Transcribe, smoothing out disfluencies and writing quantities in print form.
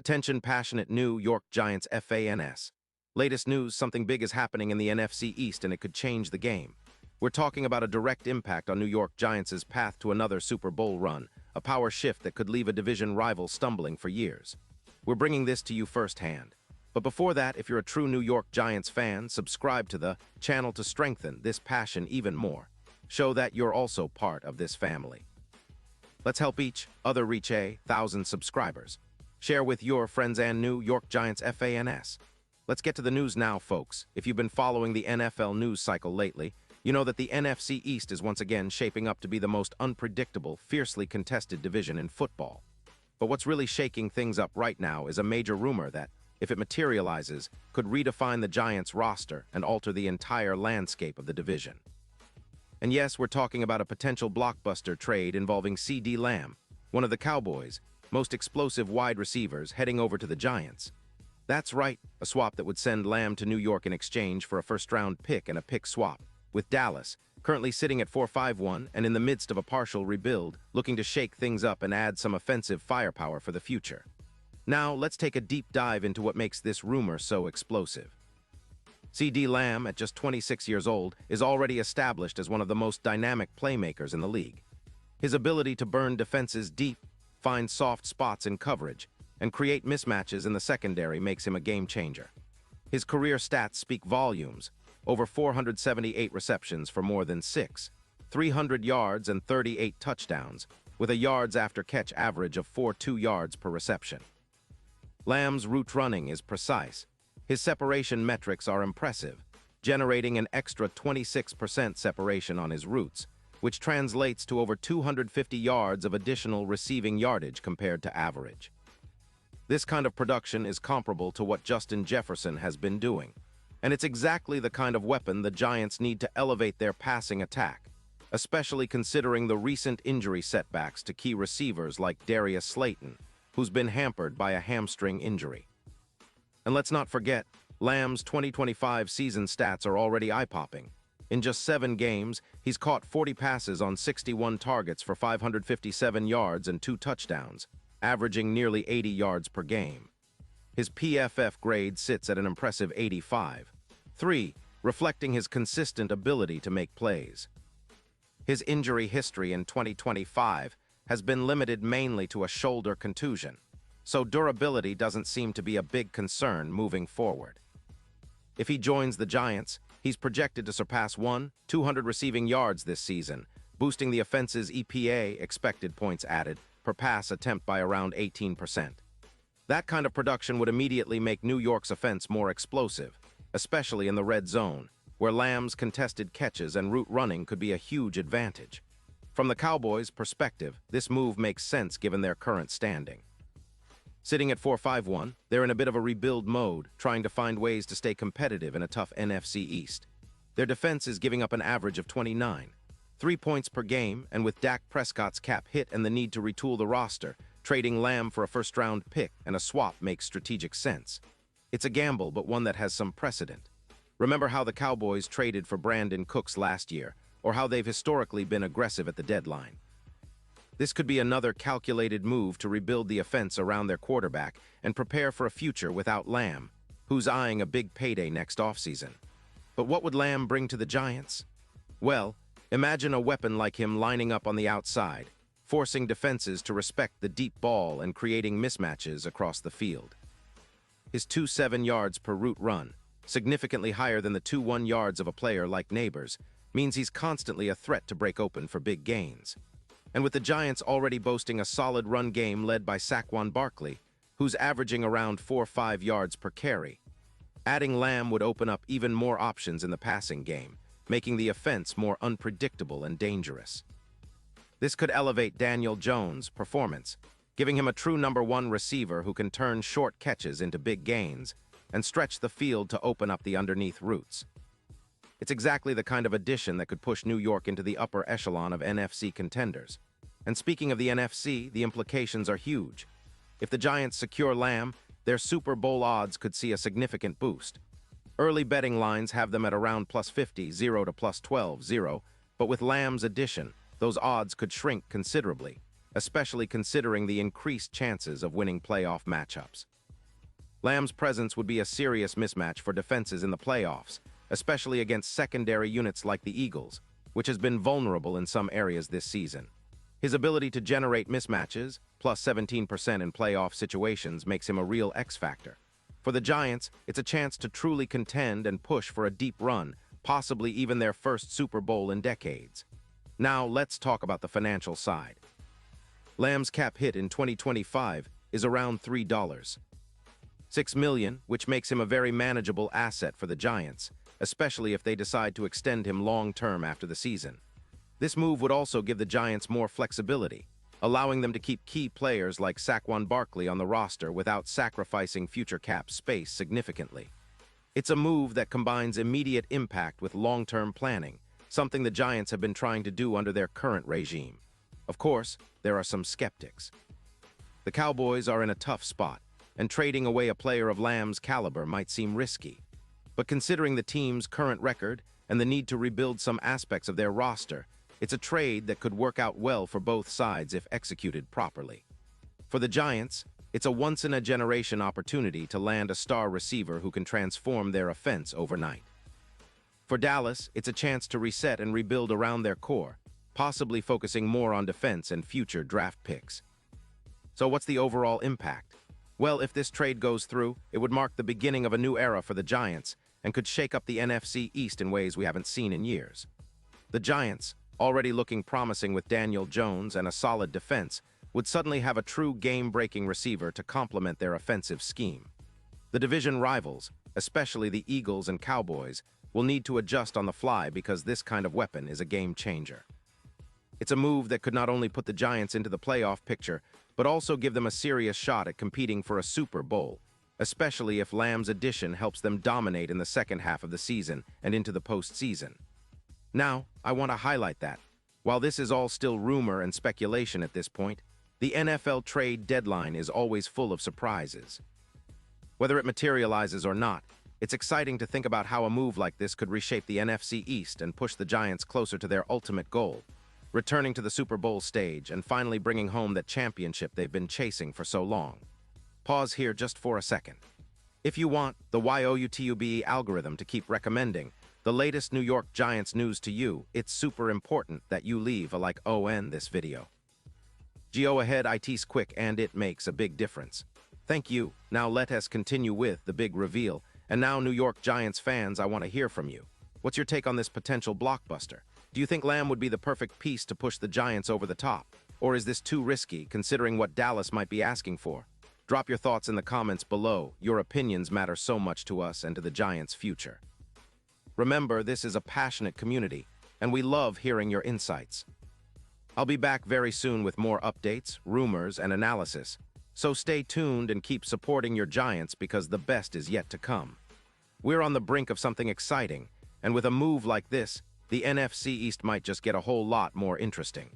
Attention passionate New York Giants fans. Latest news, something big is happening in the NFC East and it could change the game. We're talking about a direct impact on New York Giants' path to another Super Bowl run, a power shift that could leave a division rival stumbling for years. We're bringing this to you firsthand. But before that, if you're a true New York Giants fan, subscribe to the channel to strengthen this passion even more. Show that you're also part of this family. Let's help each other reach 1,000 subscribers. Share with your friends and New York Giants fans. Let's get to the news now, folks. If you've been following the NFL news cycle lately, you know that the NFC East is once again shaping up to be the most unpredictable, fiercely contested division in football. But what's really shaking things up right now is a major rumor that, if it materializes, could redefine the Giants' roster and alter the entire landscape of the division. And yes, we're talking about a potential blockbuster trade involving CeeDee Lamb, one of the Cowboys' most explosive wide receivers, heading over to the Giants. That's right, a swap that would send Lamb to New York in exchange for a first-round pick and a pick swap, with Dallas, currently sitting at 4-5-1 and in the midst of a partial rebuild, looking to shake things up and add some offensive firepower for the future. Now, let's take a deep dive into what makes this rumor so explosive. CeeDee Lamb, at just 26 years old, is already established as one of the most dynamic playmakers in the league. His ability to burn defenses deep, find soft spots in coverage, and create mismatches in the secondary makes him a game-changer. His career stats speak volumes: over 478 receptions for more than 300 yards and 38 touchdowns, with a yards after catch average of 4.2 yards per reception. Lamb's route running is precise. His separation metrics are impressive, generating an extra 26% separation on his routes, which translates to over 250 yards of additional receiving yardage compared to average. This kind of production is comparable to what Justin Jefferson has been doing, and it's exactly the kind of weapon the Giants need to elevate their passing attack, especially considering the recent injury setbacks to key receivers like Darius Slayton, who's been hampered by a hamstring injury. And let's not forget, Lamb's 2025 season stats are already eye-popping. In just 7 games, he's caught 40 passes on 61 targets for 557 yards and 2 touchdowns, averaging nearly 80 yards per game. His PFF grade sits at an impressive 85.3, reflecting his consistent ability to make plays. His injury history in 2025 has been limited mainly to a shoulder contusion, so durability doesn't seem to be a big concern moving forward. If he joins the Giants, he's projected to surpass 200 receiving yards this season, boosting the offense's EPA, expected points added, per pass attempt by around 18%. That kind of production would immediately make New York's offense more explosive, especially in the red zone, where Lamb's contested catches and route running could be a huge advantage. From the Cowboys' perspective, this move makes sense given their current standing. Sitting at 4-5-1, they're in a bit of a rebuild mode, trying to find ways to stay competitive in a tough NFC East. Their defense is giving up an average of 29.3 points per game, and with Dak Prescott's cap hit and the need to retool the roster, trading Lamb for a first-round pick and a swap makes strategic sense. It's a gamble, but one that has some precedent. Remember how the Cowboys traded for Brandon Cooks last year, or how they've historically been aggressive at the deadline. This could be another calculated move to rebuild the offense around their quarterback and prepare for a future without Lamb, who's eyeing a big payday next offseason. But what would Lamb bring to the Giants? Well, imagine a weapon like him lining up on the outside, forcing defenses to respect the deep ball and creating mismatches across the field. His 2.7 yards per route run, significantly higher than the 2.1 yards of a player like Neighbors, means he's constantly a threat to break open for big gains. And with the Giants already boasting a solid run game led by Saquon Barkley, who's averaging around 4.5 yards per carry, adding Lamb would open up even more options in the passing game, making the offense more unpredictable and dangerous. This could elevate Daniel Jones' performance, giving him a true number 1 receiver who can turn short catches into big gains and stretch the field to open up the underneath routes. It's exactly the kind of addition that could push New York into the upper echelon of NFC contenders. And speaking of the NFC, the implications are huge. If the Giants secure Lamb, their Super Bowl odds could see a significant boost. Early betting lines have them at around +50, 0 to +12, 0, but with Lamb's addition, those odds could shrink considerably, especially considering the increased chances of winning playoff matchups. Lamb's presence would be a serious mismatch for defenses in the playoffs, especially against secondary units like the Eagles, which has been vulnerable in some areas this season. His ability to generate mismatches, plus 17% in playoff situations, makes him a real X-factor. For the Giants, it's a chance to truly contend and push for a deep run, possibly even their first Super Bowl in decades. Now, let's talk about the financial side. Lamb's cap hit in 2025 is around $6 million, which makes him a very manageable asset for the Giants, especially if they decide to extend him long-term after the season. This move would also give the Giants more flexibility, allowing them to keep key players like Saquon Barkley on the roster without sacrificing future cap space significantly. It's a move that combines immediate impact with long-term planning, something the Giants have been trying to do under their current regime. Of course, there are some skeptics. The Cowboys are in a tough spot, and trading away a player of Lamb's caliber might seem risky. But considering the team's current record and the need to rebuild some aspects of their roster, it's a trade that could work out well for both sides if executed properly. For the Giants, it's a once-in-a-generation opportunity to land a star receiver who can transform their offense overnight. For Dallas, it's a chance to reset and rebuild around their core, possibly focusing more on defense and future draft picks. So what's the overall impact? Well, if this trade goes through, it would mark the beginning of a new era for the Giants and could shake up the NFC East in ways we haven't seen in years. The Giants, already looking promising with Daniel Jones and a solid defense, would suddenly have a true game-breaking receiver to complement their offensive scheme. The division rivals, especially the Eagles and Cowboys, will need to adjust on the fly because this kind of weapon is a game-changer. It's a move that could not only put the Giants into the playoff picture, but also give them a serious shot at competing for a Super Bowl, especially if Lamb's addition helps them dominate in the second half of the season and into the postseason. Now, I want to highlight that, while this is all still rumor and speculation at this point, the NFL trade deadline is always full of surprises. Whether it materializes or not, it's exciting to think about how a move like this could reshape the NFC East and push the Giants closer to their ultimate goal, returning to the Super Bowl stage and finally bringing home that championship they've been chasing for so long. Pause here just for a second. If you want the YouTube algorithm to keep recommending the latest New York Giants news to you, it's super important that you leave a like on this video. Go ahead, it's quick and it makes a big difference. Thank you. Now let us continue with the big reveal. And now, New York Giants fans, I want to hear from you. What's your take on this potential blockbuster? Do you think Lamb would be the perfect piece to push the Giants over the top? Or is this too risky, considering what Dallas might be asking for? Drop your thoughts in the comments below. Your opinions matter so much to us and to the Giants' future. Remember, this is a passionate community, and we love hearing your insights. I'll be back very soon with more updates, rumors, and analysis. So stay tuned and keep supporting your Giants because the best is yet to come. We're on the brink of something exciting, and with a move like this, the NFC East might just get a whole lot more interesting.